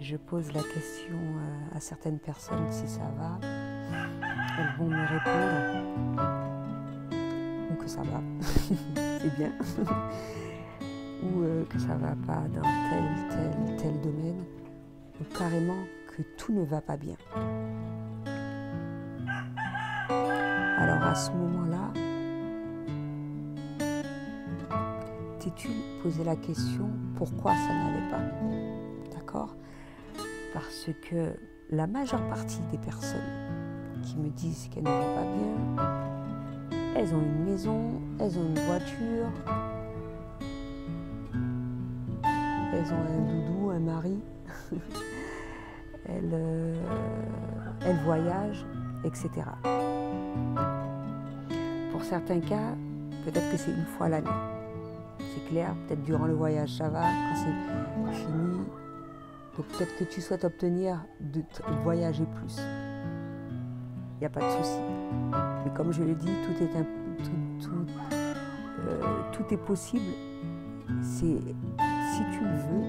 je pose la question à certaines personnes si ça va, elles vont me répondre ou que ça va, c'est bien, ou que ça va pas dans tel domaine, ou carrément que tout ne va pas bien. Alors à ce moment-là, t'es-tu posé la question pourquoi ça n'allait pas? D'accord? Parce que la majeure partie des personnes qui me disent qu'elles ne vont pas bien, elles ont une maison, elles ont une voiture, elles ont un doudou, un mari, elles voyagent, etc. Pour certains cas, peut-être que c'est une fois l'année. C'est clair, peut-être durant le voyage ça va, quand c'est fini, donc peut-être que tu souhaites obtenir de voyager plus. Il n'y a pas de souci. Mais comme je le dis, tout est possible. C'est si tu le veux,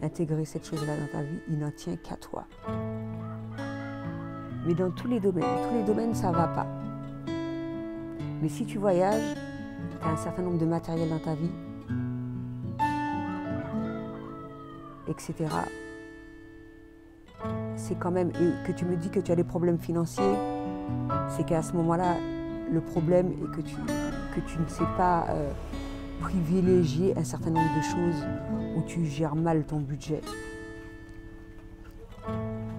intégrer cette chose-là dans ta vie, il n'en tient qu'à toi. Mais dans tous les domaines ça ne va pas. Mais si tu voyages, tu as un certain nombre de matériel dans ta vie, etc. C'est quand même, et que tu me dis que tu as des problèmes financiers, c'est qu'à ce moment-là, le problème est que tu ne sais pas privilégier un certain nombre de choses où tu gères mal ton budget.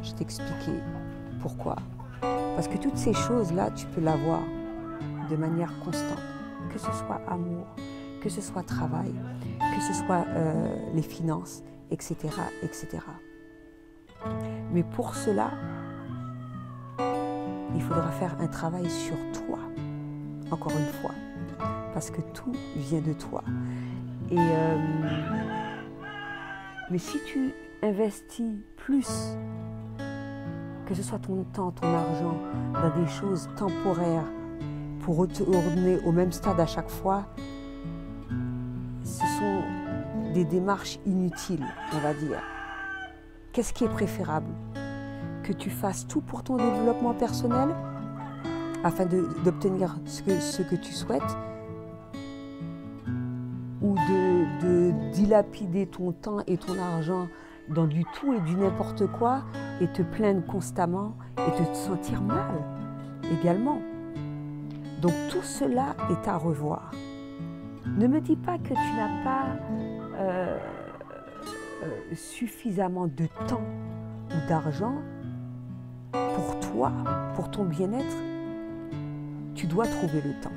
Je t'ai expliqué pourquoi. Parce que toutes ces choses-là, tu peux l'avoir de manière constante. Que ce soit amour, que ce soit travail, que ce soit les finances, etc., etc. Mais pour cela, il faudra faire un travail sur toi, encore une fois, parce que tout vient de toi. Mais si tu investis plus, que ce soit ton temps, ton argent, dans des choses temporaires, pour retourner au même stade à chaque fois, ce sont des démarches inutiles, on va dire. Qu'est-ce qui est préférable? Que tu fasses tout pour ton développement personnel afin d'obtenir ce que tu souhaites, ou de dilapider ton temps et ton argent dans du tout et du n'importe quoi et te plaindre constamment et te sentir mal également. Donc tout cela est à revoir. Ne me dis pas que tu n'as pas suffisamment de temps ou d'argent pour toi, pour ton bien-être. Tu dois trouver le temps,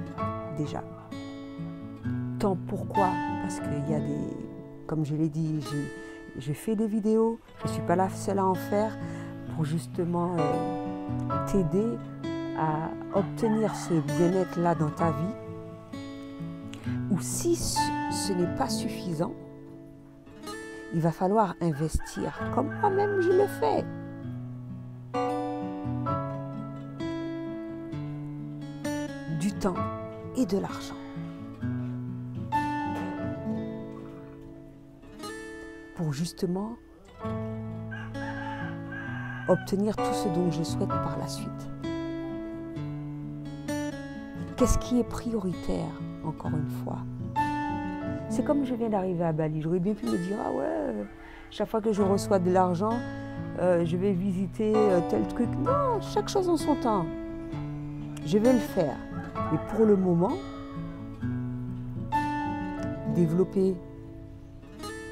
déjà. Temps pourquoi? Parce qu'il y a des, comme je l'ai dit, je fais des vidéos, je ne suis pas la seule à en faire pour justement t'aider à obtenir ce bien-être-là dans ta vie. Ou si ce n'est pas suffisant, il va falloir investir, comme moi-même je le fais. Du temps et de l'argent. Pour justement obtenir tout ce dont je souhaite par la suite. Qu'est-ce qui est prioritaire, encore une fois? C'est comme je viens d'arriver à Bali, j'aurais bien pu me dire, ah ouais, chaque fois que je reçois de l'argent, je vais visiter tel truc. Non, chaque chose en son temps. Je vais le faire. Mais pour le moment, développer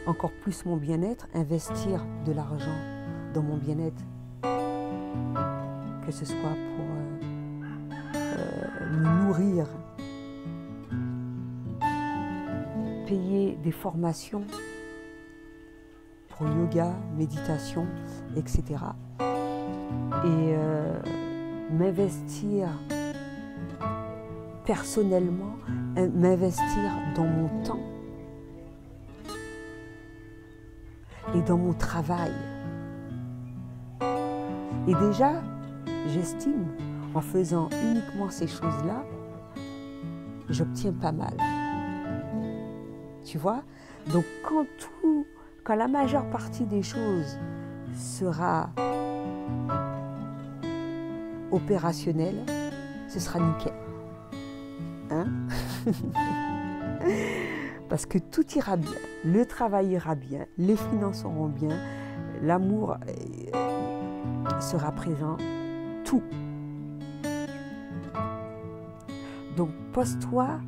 encore plus mon bien-être, investir de l'argent dans mon bien-être, que ce soit pour me nourrir, payer des formations pour yoga, méditation, etc. Et m'investir personnellement, m'investir dans mon temps et dans mon travail. Et déjà, j'estime, en faisant uniquement ces choses-là, j'obtiens pas mal. Tu vois? Donc quand la majeure partie des choses sera opérationnel, ce sera nickel. Hein? Parce que tout ira bien, le travail ira bien, les finances iront bien, l'amour sera présent, tout. Donc pose-toi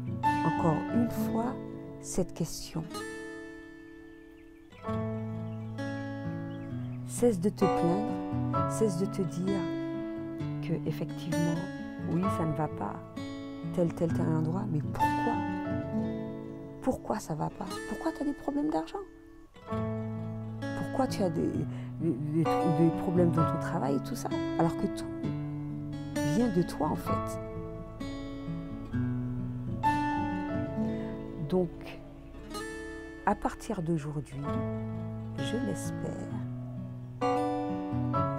encore une fois cette question. Cesse de te plaindre, cesse de te dire que effectivement, oui, ça ne va pas, tel endroit, mais pourquoi? Pourquoi ça ne va pas? Pourquoi tu as des problèmes d'argent? Pourquoi tu as des problèmes dans ton travail et tout ça? Alors que tout vient de toi en fait. Donc, à partir d'aujourd'hui, je l'espère,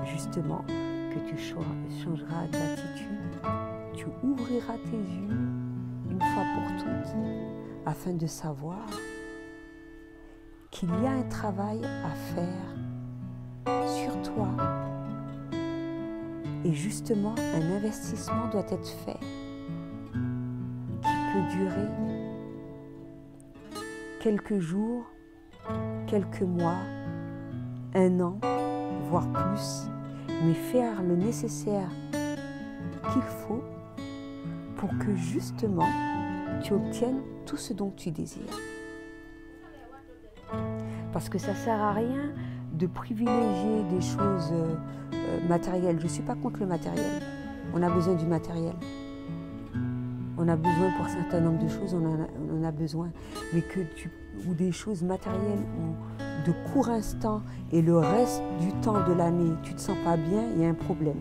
justement, que tu changeras d'attitude, tu ouvriras tes yeux une fois pour toutes, afin de savoir qu'il y a un travail à faire sur toi. Et justement, un investissement doit être fait qui peut durer quelques jours, quelques mois, un an, voire plus, mais faire le nécessaire qu'il faut pour que justement tu obtiennes tout ce dont tu désires. Parce que ça ne sert à rien de privilégier des choses matérielles. Je ne suis pas contre le matériel. On a besoin du matériel. On a besoin pour un certain nombre de choses, on en a besoin. Mais ou des choses matérielles ou de court instant et le reste du temps de l'année, tu ne te sens pas bien, il y a un problème,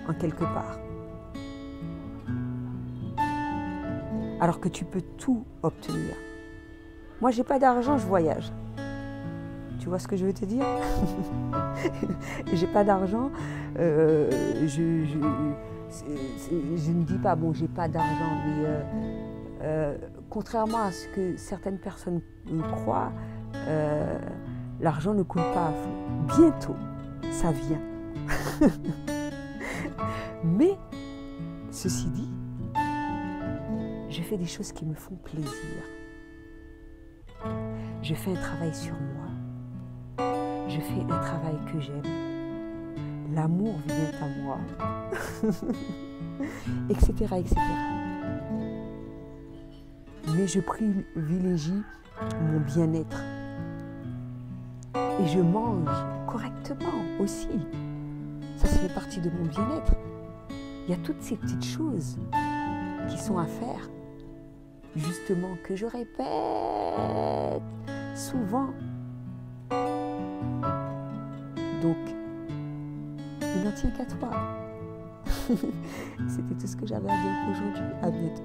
en quelque part. Alors que tu peux tout obtenir. Moi, j'ai pas d'argent, je voyage. Tu vois ce que je veux te dire? J'ai pas d'argent, je ne dis pas, bon, j'ai pas d'argent, mais contrairement à ce que certaines personnes croient, l'argent ne coule pas à flot. Bientôt, ça vient. Mais, ceci dit, je fais des choses qui me font plaisir. Je fais un travail sur moi. Je fais un travail que j'aime. L'amour vient à moi. Etc., etc. Mais je privilégie mon bien-être. Et je mange correctement aussi. Ça fait partie de mon bien-être. Il y a toutes ces petites choses qui sont à faire, justement, que je répète souvent. Donc, il n'en tient qu'à toi. C'était tout ce que j'avais à dire pour aujourd'hui. À bientôt.